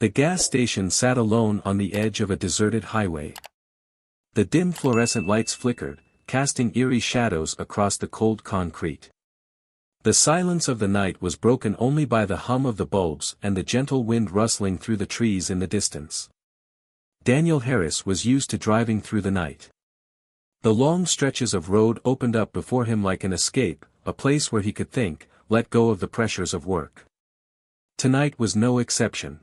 The gas station sat alone on the edge of a deserted highway. The dim fluorescent lights flickered, casting eerie shadows across the cold concrete. The silence of the night was broken only by the hum of the bulbs and the gentle wind rustling through the trees in the distance. Daniel Harris was used to driving through the night. The long stretches of road opened up before him like an escape, a place where he could think, let go of the pressures of work. Tonight was no exception.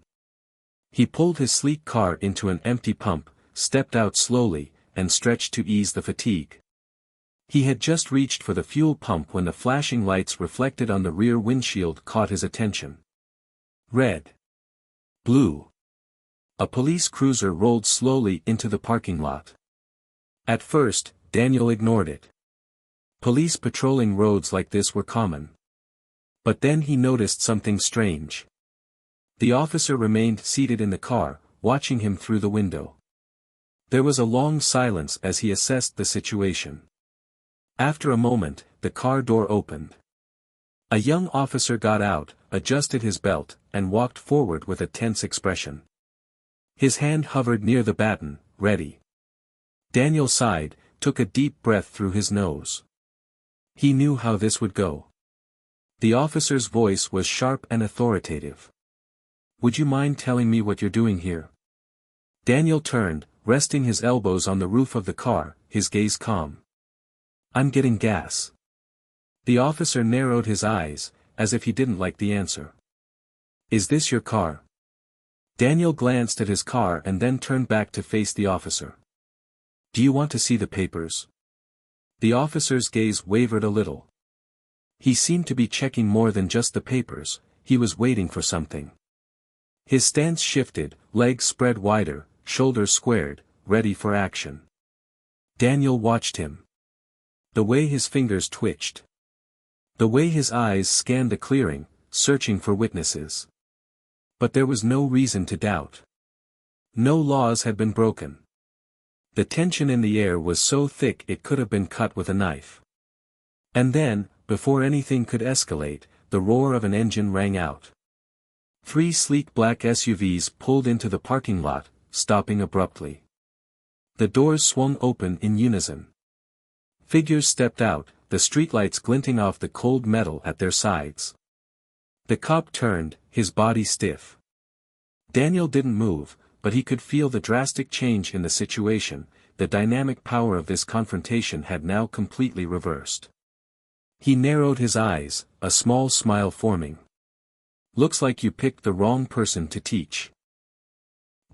He pulled his sleek car into an empty pump, stepped out slowly, and stretched to ease the fatigue. He had just reached for the fuel pump when the flashing lights reflected on the rear windshield caught his attention. Red. Blue. A police cruiser rolled slowly into the parking lot. At first, Daniel ignored it. Police patrolling roads like this were common. But then he noticed something strange. The officer remained seated in the car, watching him through the window. There was a long silence as he assessed the situation. After a moment, the car door opened. A young officer got out, adjusted his belt, and walked forward with a tense expression. His hand hovered near the baton, ready. Daniel sighed, took a deep breath through his nose. He knew how this would go. The officer's voice was sharp and authoritative. "Would you mind telling me what you're doing here?" Daniel turned, resting his elbows on the roof of the car, his gaze calm. "I'm getting gas." The officer narrowed his eyes, as if he didn't like the answer. "Is this your car?" Daniel glanced at his car and then turned back to face the officer. "Do you want to see the papers?" The officer's gaze wavered a little. He seemed to be checking more than just the papers, he was waiting for something. His stance shifted, legs spread wider, shoulders squared, ready for action. Daniel watched him. The way his fingers twitched. The way his eyes scanned the clearing, searching for witnesses. But there was no reason to doubt. No laws had been broken. The tension in the air was so thick it could have been cut with a knife. And then, before anything could escalate, the roar of an engine rang out. 3 sleek black SUVs pulled into the parking lot, stopping abruptly. The doors swung open in unison. Figures stepped out, the streetlights glinting off the cold metal at their sides. The cop turned, his body stiff. Daniel didn't move, but he could feel the drastic change in the situation. The dynamic power of this confrontation had now completely reversed. He narrowed his eyes, a small smile forming. "Looks like you picked the wrong person to teach."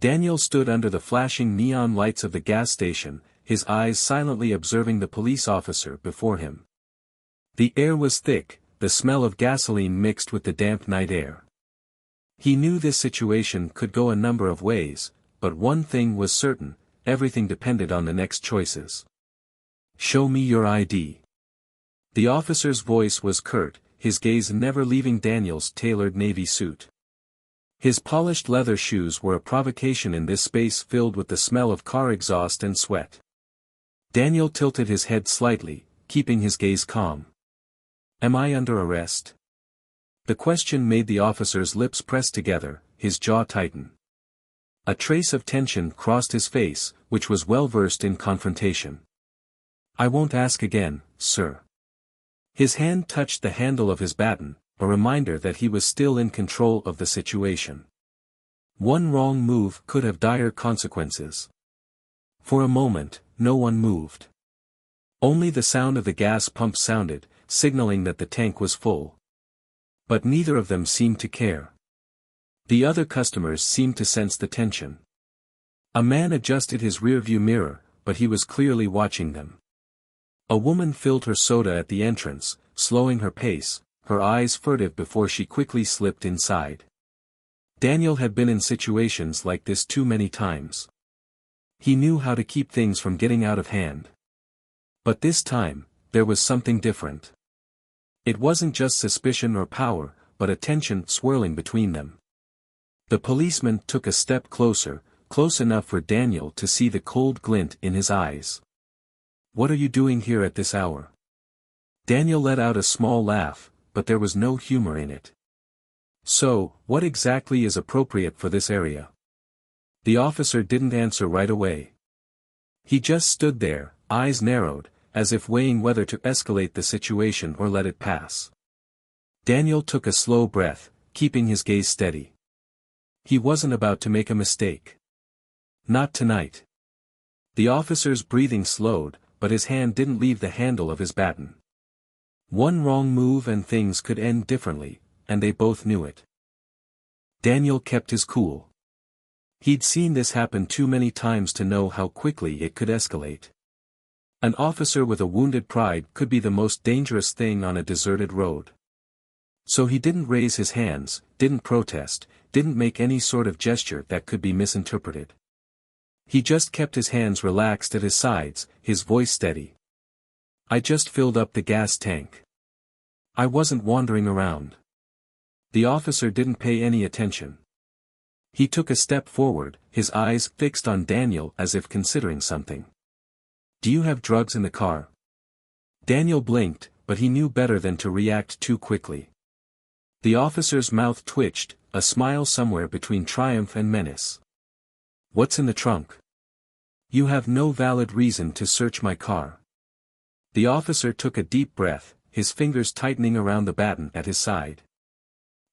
Daniel stood under the flashing neon lights of the gas station, his eyes silently observing the police officer before him. The air was thick, the smell of gasoline mixed with the damp night air. He knew this situation could go a number of ways, but one thing was certain, everything depended on the next choices. "Show me your ID." The officer's voice was curt, his gaze never leaving Daniel's tailored navy suit. His polished leather shoes were a provocation in this space filled with the smell of car exhaust and sweat. Daniel tilted his head slightly, keeping his gaze calm. "Am I under arrest?" The question made the officer's lips press together, his jaw tighten. A trace of tension crossed his face, which was well versed in confrontation. "I won't ask again, sir." His hand touched the handle of his baton, a reminder that he was still in control of the situation. One wrong move could have dire consequences. For a moment, no one moved. Only the sound of the gas pump sounded, signaling that the tank was full. But neither of them seemed to care. The other customers seemed to sense the tension. A man adjusted his rearview mirror, but he was clearly watching them. A woman filled her soda at the entrance, slowing her pace, her eyes furtive before she quickly slipped inside. Daniel had been in situations like this too many times. He knew how to keep things from getting out of hand. But this time, there was something different. It wasn't just suspicion or power, but a tension swirling between them. The policeman took a step closer, close enough for Daniel to see the cold glint in his eyes. "What are you doing here at this hour?" Daniel let out a small laugh, but there was no humor in it. "So, what exactly is appropriate for this area?" The officer didn't answer right away. He just stood there, eyes narrowed, as if weighing whether to escalate the situation or let it pass. Daniel took a slow breath, keeping his gaze steady. He wasn't about to make a mistake. Not tonight. The officer's breathing slowed, but his hand didn't leave the handle of his baton. One wrong move and things could end differently, and they both knew it. Daniel kept his cool. He'd seen this happen too many times to know how quickly it could escalate. An officer with a wounded pride could be the most dangerous thing on a deserted road. So he didn't raise his hands, didn't protest, didn't make any sort of gesture that could be misinterpreted. He just kept his hands relaxed at his sides, his voice steady. "I just filled up the gas tank. I wasn't wandering around." The officer didn't pay any attention. He took a step forward, his eyes fixed on Daniel as if considering something. "Do you have drugs in the car?" Daniel blinked, but he knew better than to react too quickly. The officer's mouth twitched, a smile somewhere between triumph and menace. "What's in the trunk?" "You have no valid reason to search my car." The officer took a deep breath, his fingers tightening around the baton at his side.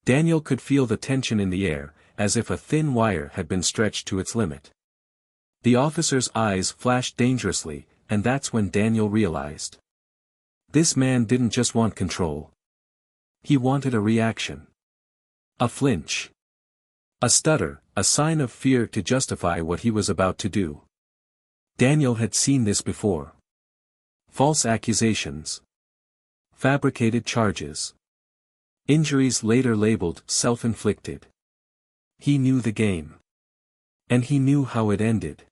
Daniel could feel the tension in the air, as if a thin wire had been stretched to its limit. The officer's eyes flashed dangerously, and that's when Daniel realized. This man didn't just want control. He wanted a reaction. A flinch. A stutter, a sign of fear to justify what he was about to do. Daniel had seen this before. False accusations. Fabricated charges. Injuries later labeled self-inflicted. He knew the game. And he knew how it ended.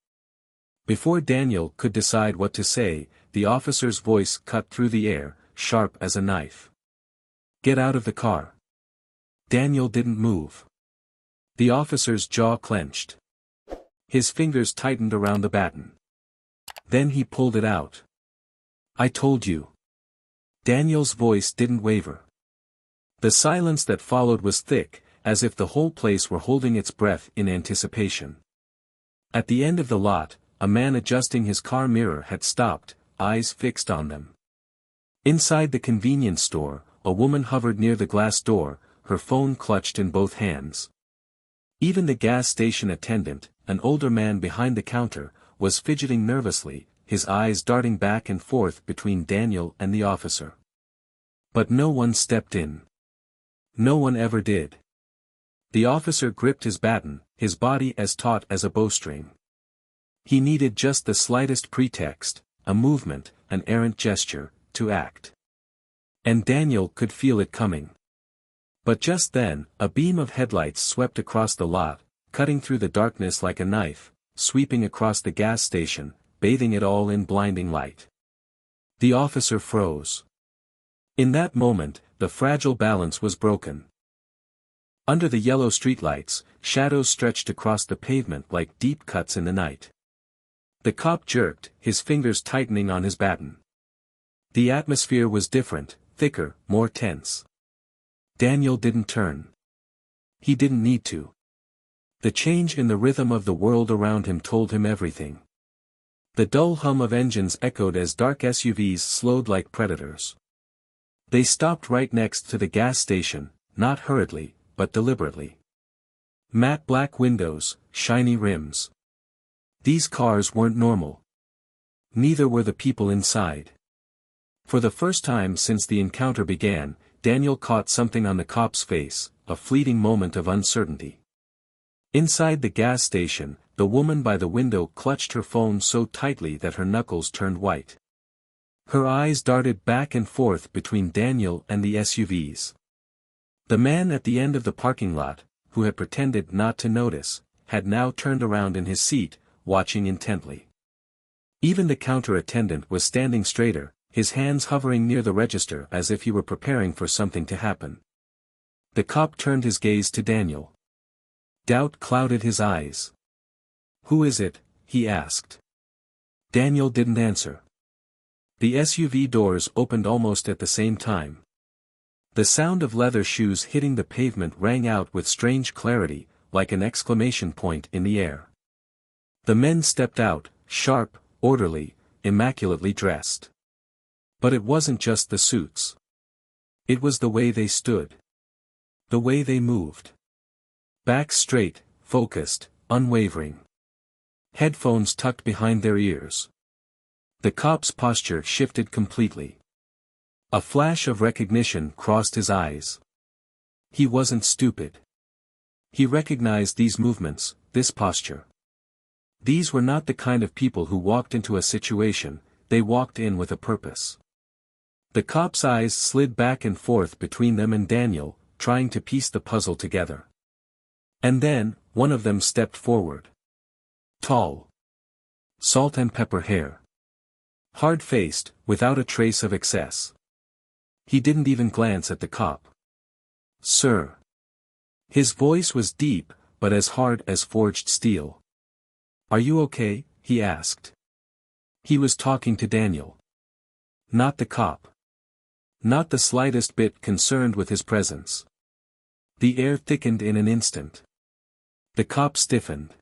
Before Daniel could decide what to say, the officer's voice cut through the air, sharp as a knife. "Get out of the car." Daniel didn't move. The officer's jaw clenched. His fingers tightened around the baton. Then he pulled it out. "I told you." Daniel's voice didn't waver. The silence that followed was thick, as if the whole place were holding its breath in anticipation. At the end of the lot, a man adjusting his car mirror had stopped, eyes fixed on them. Inside the convenience store, a woman hovered near the glass door, her phone clutched in both hands. Even the gas station attendant, an older man behind the counter, was fidgeting nervously, his eyes darting back and forth between Daniel and the officer. But no one stepped in. No one ever did. The officer gripped his baton, his body as taut as a bowstring. He needed just the slightest pretext, a movement, an errant gesture, to act. And Daniel could feel it coming. But just then, a beam of headlights swept across the lot, cutting through the darkness like a knife, sweeping across the gas station, bathing it all in blinding light. The officer froze. In that moment, the fragile balance was broken. Under the yellow streetlights, shadows stretched across the pavement like deep cuts in the night. The cop jerked, his fingers tightening on his baton. The atmosphere was different, thicker, more tense. Daniel didn't turn. He didn't need to. The change in the rhythm of the world around him told him everything. The dull hum of engines echoed as dark SUVs slowed like predators. They stopped right next to the gas station, not hurriedly, but deliberately. Matte black windows, shiny rims. These cars weren't normal. Neither were the people inside. For the first time since the encounter began, Daniel caught something on the cop's face, a fleeting moment of uncertainty. Inside the gas station, the woman by the window clutched her phone so tightly that her knuckles turned white. Her eyes darted back and forth between Daniel and the SUVs. The man at the end of the parking lot, who had pretended not to notice, had now turned around in his seat, watching intently. Even the counter attendant was standing straighter, his hands hovering near the register as if he were preparing for something to happen. The cop turned his gaze to Daniel. Doubt clouded his eyes. "Who is it?" he asked. Daniel didn't answer. The SUV doors opened almost at the same time. The sound of leather shoes hitting the pavement rang out with strange clarity, like an exclamation point in the air. The men stepped out, sharp, orderly, immaculately dressed. But it wasn't just the suits. It was the way they stood. The way they moved. Backs straight, focused, unwavering. Headphones tucked behind their ears. The cop's posture shifted completely. A flash of recognition crossed his eyes. He wasn't stupid. He recognized these movements, this posture. These were not the kind of people who walked into a situation, they walked in with a purpose. The cop's eyes slid back and forth between them and Daniel, trying to piece the puzzle together. And then, one of them stepped forward. Tall. Salt and pepper hair. Hard-faced, without a trace of excess. He didn't even glance at the cop. "Sir." His voice was deep, but as hard as forged steel. "Are you okay?" he asked. He was talking to Daniel. Not the cop. Not the slightest bit concerned with his presence. The air thickened in an instant. The cop stiffened.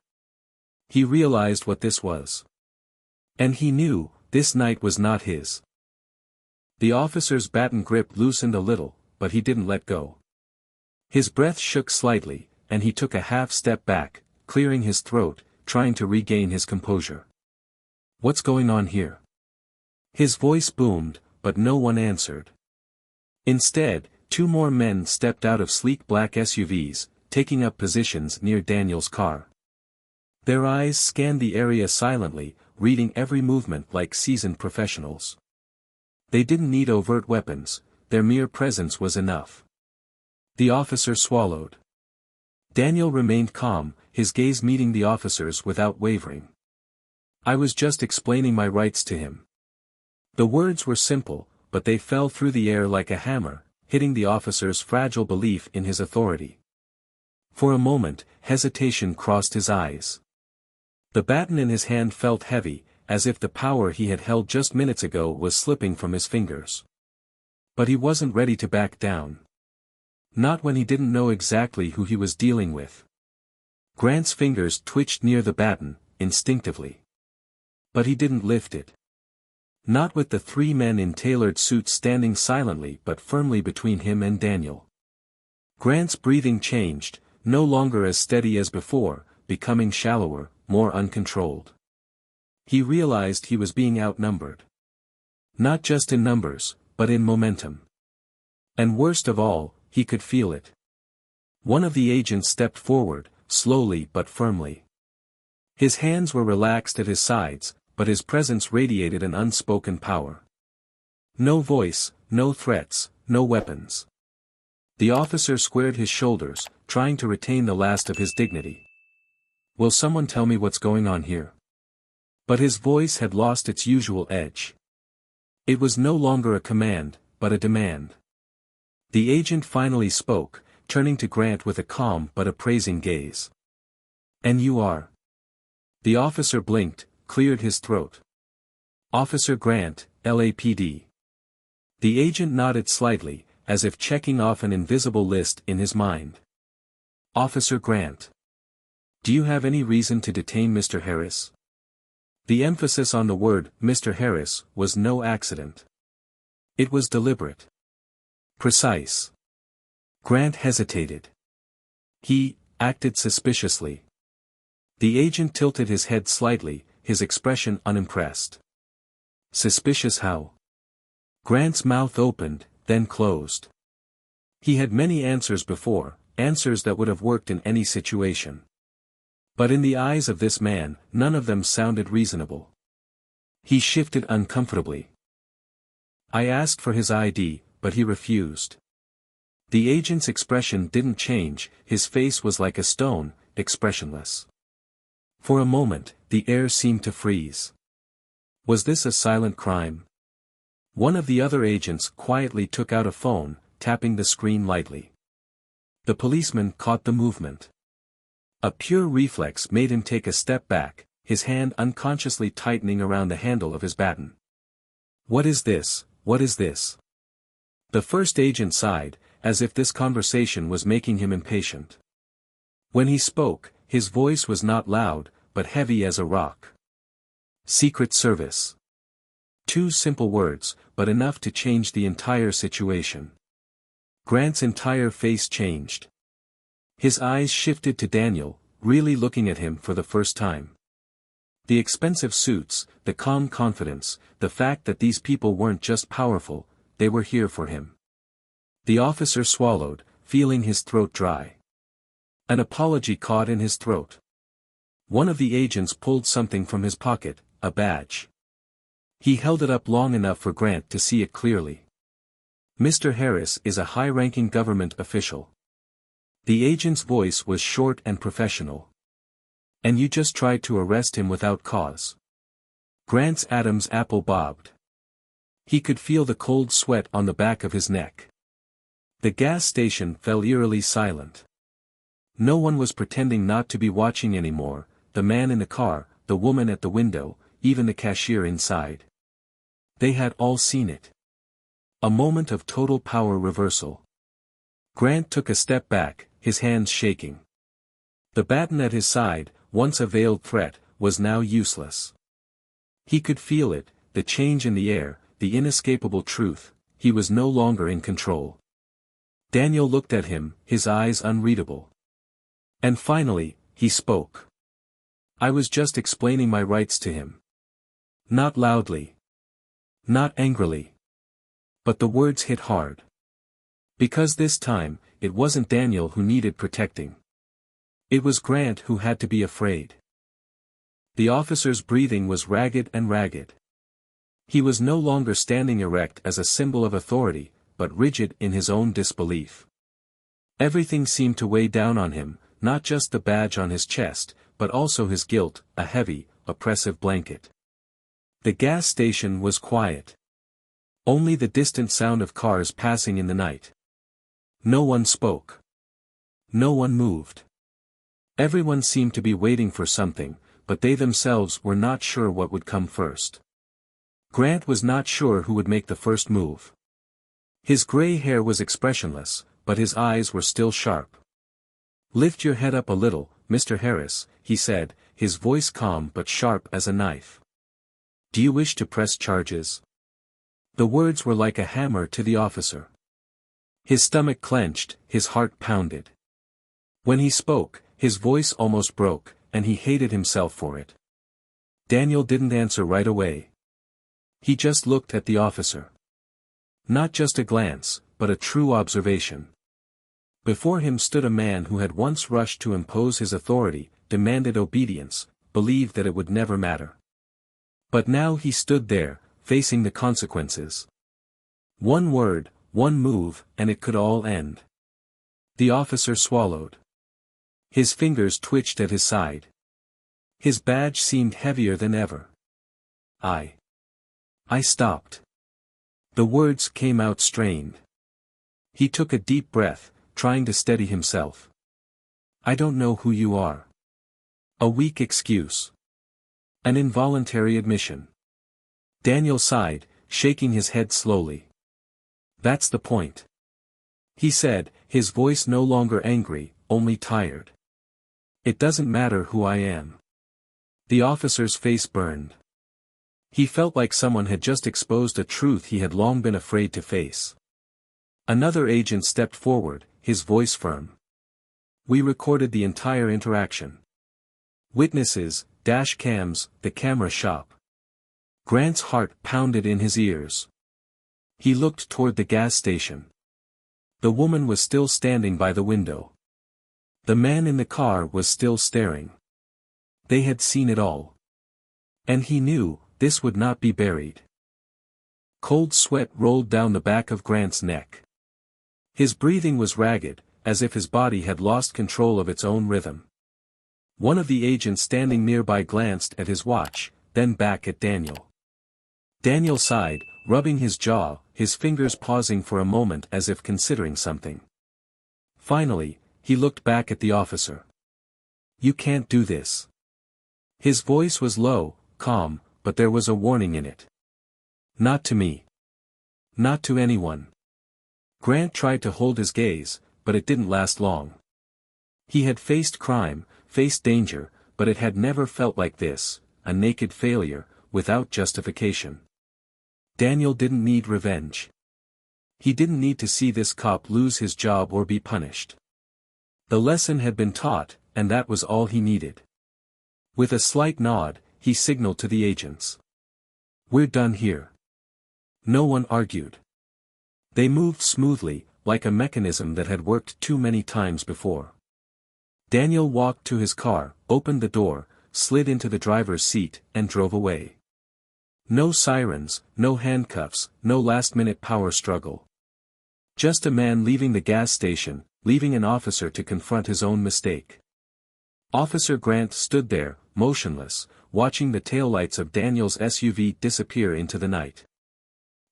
He realized what this was. And he knew, this night was not his. The officer's baton grip loosened a little, but he didn't let go. His breath shook slightly, and he took a half step back, clearing his throat, trying to regain his composure. "What's going on here?" His voice boomed, but no one answered. Instead, two more men stepped out of sleek black SUVs, taking up positions near Daniel's car. Their eyes scanned the area silently, reading every movement like seasoned professionals. They didn't need overt weapons, their mere presence was enough. The officer swallowed. Daniel remained calm, his gaze meeting the officer's without wavering. "I was just explaining my rights to him." The words were simple, but they fell through the air like a hammer, hitting the officer's fragile belief in his authority. For a moment, hesitation crossed his eyes. The baton in his hand felt heavy, as if the power he had held just minutes ago was slipping from his fingers. But he wasn't ready to back down. Not when he didn't know exactly who he was dealing with. Grant's fingers twitched near the baton, instinctively. But he didn't lift it. Not with the three men in tailored suits standing silently but firmly between him and Daniel. Grant's breathing changed, no longer as steady as before, becoming shallower, more uncontrolled. He realized he was being outnumbered. Not just in numbers, but in momentum. And worst of all, he could feel it. One of the agents stepped forward, slowly but firmly. His hands were relaxed at his sides, but his presence radiated an unspoken power. No voice, no threats, no weapons. The officer squared his shoulders, trying to retain the last of his dignity. "Will someone tell me what's going on here?" But his voice had lost its usual edge. It was no longer a command, but a demand. The agent finally spoke, turning to Grant with a calm but appraising gaze. "And you are?" The officer blinked, cleared his throat. "Officer Grant, LAPD." The agent nodded slightly, as if checking off an invisible list in his mind. "Officer Grant. Do you have any reason to detain Mr. Harris?" The emphasis on the word, Mr. Harris, was no accident. It was deliberate. Precise. Grant hesitated. He acted suspiciously. The agent tilted his head slightly, his expression unimpressed. "Suspicious how?" Grant's mouth opened, then closed. He had many answers before, answers that would have worked in any situation. But in the eyes of this man, none of them sounded reasonable. He shifted uncomfortably. "I asked for his ID, but he refused." The agent's expression didn't change, his face was like a stone, expressionless. For a moment, the air seemed to freeze. Was this a silent crime? One of the other agents quietly took out a phone, tapping the screen lightly. The policeman caught the movement. A pure reflex made him take a step back, his hand unconsciously tightening around the handle of his baton. "What is this? What is this?" The first agent sighed, as if this conversation was making him impatient. When he spoke, his voice was not loud, but heavy as a rock. Secret Service. 2 simple words, but enough to change the entire situation. Grant's entire face changed. His eyes shifted to Daniel, really looking at him for the first time. The expensive suits, the calm confidence, the fact that these people weren't just powerful, they were here for him. The officer swallowed, feeling his throat dry. An apology caught in his throat. One of the agents pulled something from his pocket, a badge. He held it up long enough for Grant to see it clearly. Mr. Harris is a high-ranking government official. The agent's voice was short and professional. And you just tried to arrest him without cause. Grant's Adam's apple bobbed. He could feel the cold sweat on the back of his neck. The gas station fell eerily silent. No one was pretending not to be watching anymore, the man in the car, the woman at the window, even the cashier inside. They had all seen it. A moment of total power reversal. Grant took a step back, his hands shaking. The baton at his side, once a veiled threat, was now useless. He could feel it, the change in the air, the inescapable truth, he was no longer in control. Daniel looked at him, his eyes unreadable. And finally, he spoke. I was just explaining my rights to him. Not loudly. Not angrily. But the words hit hard. Because this time, it wasn't Daniel who needed protecting. It was Grant who had to be afraid. The officer's breathing was ragged and ragged. He was no longer standing erect as a symbol of authority, but rigid in his own disbelief. Everything seemed to weigh down on him, not just the badge on his chest, but also his guilt, a heavy, oppressive blanket. The gas station was quiet. Only the distant sound of cars passing in the night. No one spoke. No one moved. Everyone seemed to be waiting for something, but they themselves were not sure what would come first. Grant was not sure who would make the first move. His gray hair was expressionless, but his eyes were still sharp. Lift your head up a little, Mr. Harris, he said, his voice calm but sharp as a knife. Do you wish to press charges? The words were like a hammer to the officer. His stomach clenched, his heart pounded. When he spoke, his voice almost broke, and he hated himself for it. Daniel didn't answer right away. He just looked at the officer. Not just a glance, but a true observation. Before him stood a man who had once rushed to impose his authority, demanded obedience, believed that it would never matter. But now he stood there, facing the consequences. One word, one move, and it could all end. The officer swallowed. His fingers twitched at his side. His badge seemed heavier than ever. I stopped. The words came out strained. He took a deep breath, trying to steady himself. I don't know who you are. A weak excuse. An involuntary admission. Daniel sighed, shaking his head slowly. That's the point. He said, his voice no longer angry, only tired. It doesn't matter who I am. The officer's face burned. He felt like someone had just exposed a truth he had long been afraid to face. Another agent stepped forward, his voice firm. We recorded the entire interaction. Witnesses, dash cams, the camera shop. Grant's heart pounded in his ears. He looked toward the gas station. The woman was still standing by the window. The man in the car was still staring. They had seen it all. And he knew, this would not be buried. Cold sweat rolled down the back of Grant's neck. His breathing was ragged, as if his body had lost control of its own rhythm. One of the agents standing nearby glanced at his watch, then back at Daniel. Daniel sighed, rubbing his jaw, his fingers pausing for a moment as if considering something. Finally, he looked back at the officer. You can't do this. His voice was low, calm, but there was a warning in it. Not to me. Not to anyone. Grant tried to hold his gaze, but it didn't last long. He had faced crime, faced danger, but it had never felt like this, a naked failure, without justification. Daniel didn't need revenge. He didn't need to see this cop lose his job or be punished. The lesson had been taught, and that was all he needed. With a slight nod, he signaled to the agents. "We're done here." No one argued. They moved smoothly, like a mechanism that had worked too many times before. Daniel walked to his car, opened the door, slid into the driver's seat, and drove away. No sirens, no handcuffs, no last-minute power struggle. Just a man leaving the gas station, leaving an officer to confront his own mistake. Officer Grant stood there, motionless, watching the taillights of Daniel's SUV disappear into the night.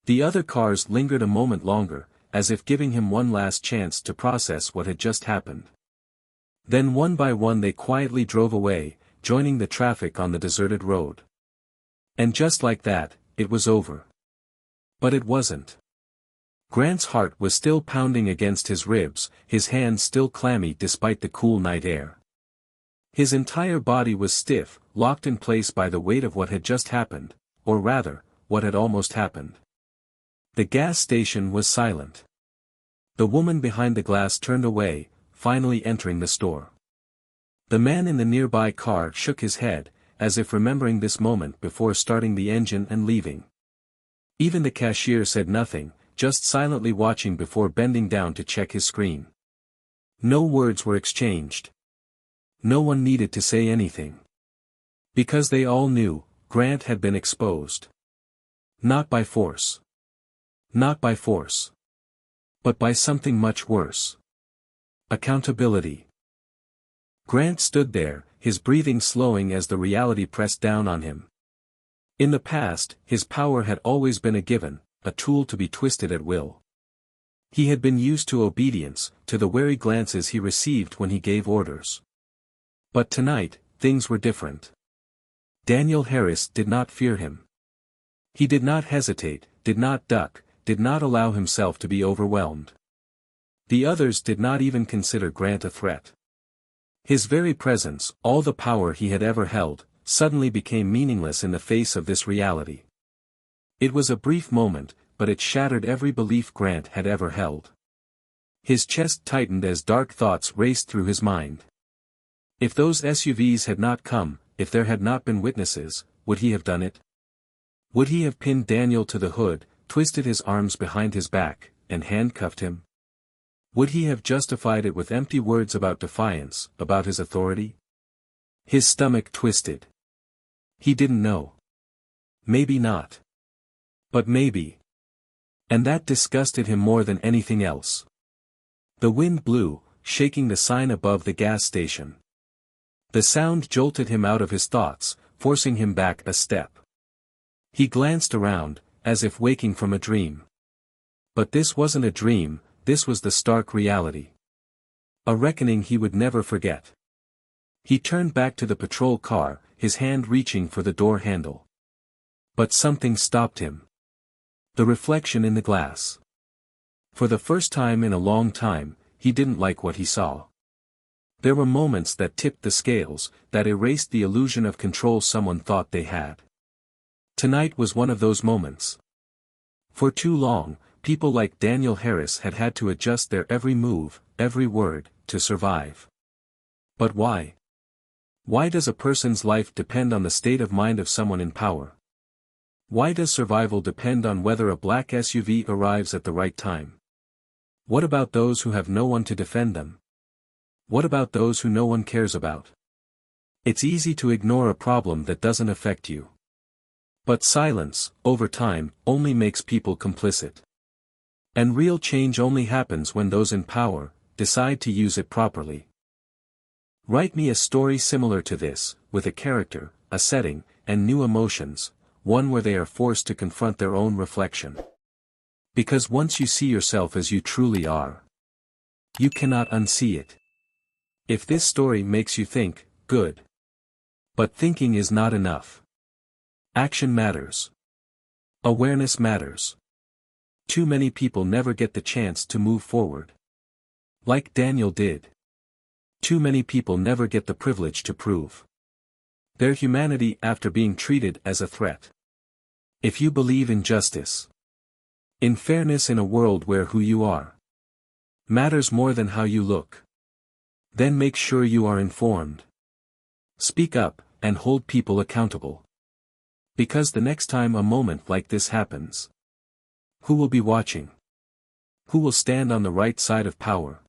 The other cars lingered a moment longer, as if giving him one last chance to process what had just happened. Then one by one they quietly drove away, joining the traffic on the deserted road. And just like that, it was over. But it wasn't. Grant's heart was still pounding against his ribs, his hands still clammy despite the cool night air. His entire body was stiff, locked in place by the weight of what had just happened, or rather, what had almost happened. The gas station was silent. The woman behind the glass turned away, finally entering the store. The man in the nearby car shook his head, as if remembering this moment before starting the engine and leaving. Even the cashier said nothing, just silently watching before bending down to check his screen. No words were exchanged. No one needed to say anything. Because they all knew, Grant had been exposed. Not by force. Not by force. But by something much worse. Accountability. Grant stood there, his breathing slowing as the reality pressed down on him. In the past, his power had always been a given, a tool to be twisted at will. He had been used to obedience, to the wary glances he received when he gave orders. But tonight, things were different. Daniel Harris did not fear him. He did not hesitate, did not duck, did not allow himself to be overwhelmed. The others did not even consider Grant a threat. His very presence, all the power he had ever held, suddenly became meaningless in the face of this reality. It was a brief moment, but it shattered every belief Grant had ever held. His chest tightened as dark thoughts raced through his mind. If those SUVs had not come, if there had not been witnesses, would he have done it? Would he have pinned Daniel to the hood, twisted his arms behind his back, and handcuffed him? Would he have justified it with empty words about defiance, about his authority? His stomach twisted. He didn't know. Maybe not. But maybe. And that disgusted him more than anything else. The wind blew, shaking the sign above the gas station. The sound jolted him out of his thoughts, forcing him back a step. He glanced around, as if waking from a dream. But this wasn't a dream, this was the stark reality. A reckoning he would never forget. He turned back to the patrol car, his hand reaching for the door handle. But something stopped him. The reflection in the glass. For the first time in a long time, he didn't like what he saw. There were moments that tipped the scales, that erased the illusion of control someone thought they had. Tonight was one of those moments. For too long, people like Daniel Harris had had to adjust their every move, every word, to survive. But why? Why does a person's life depend on the state of mind of someone in power? Why does survival depend on whether a black SUV arrives at the right time? What about those who have no one to defend them? What about those who no one cares about? It's easy to ignore a problem that doesn't affect you. But silence, over time, only makes people complicit. And real change only happens when those in power decide to use it properly. Write me a story similar to this, with a character, a setting, and new emotions, one where they are forced to confront their own reflection. Because once you see yourself as you truly are, you cannot unsee it. If this story makes you think, good. But thinking is not enough. Action matters. Awareness matters. Too many people never get the chance to move forward. Like Daniel did. Too many people never get the privilege to prove their humanity after being treated as a threat. If you believe in justice, in fairness in a world where who you are matters more than how you look, then make sure you are informed. Speak up, and hold people accountable. Because the next time a moment like this happens, who will be watching? Who will stand on the right side of power?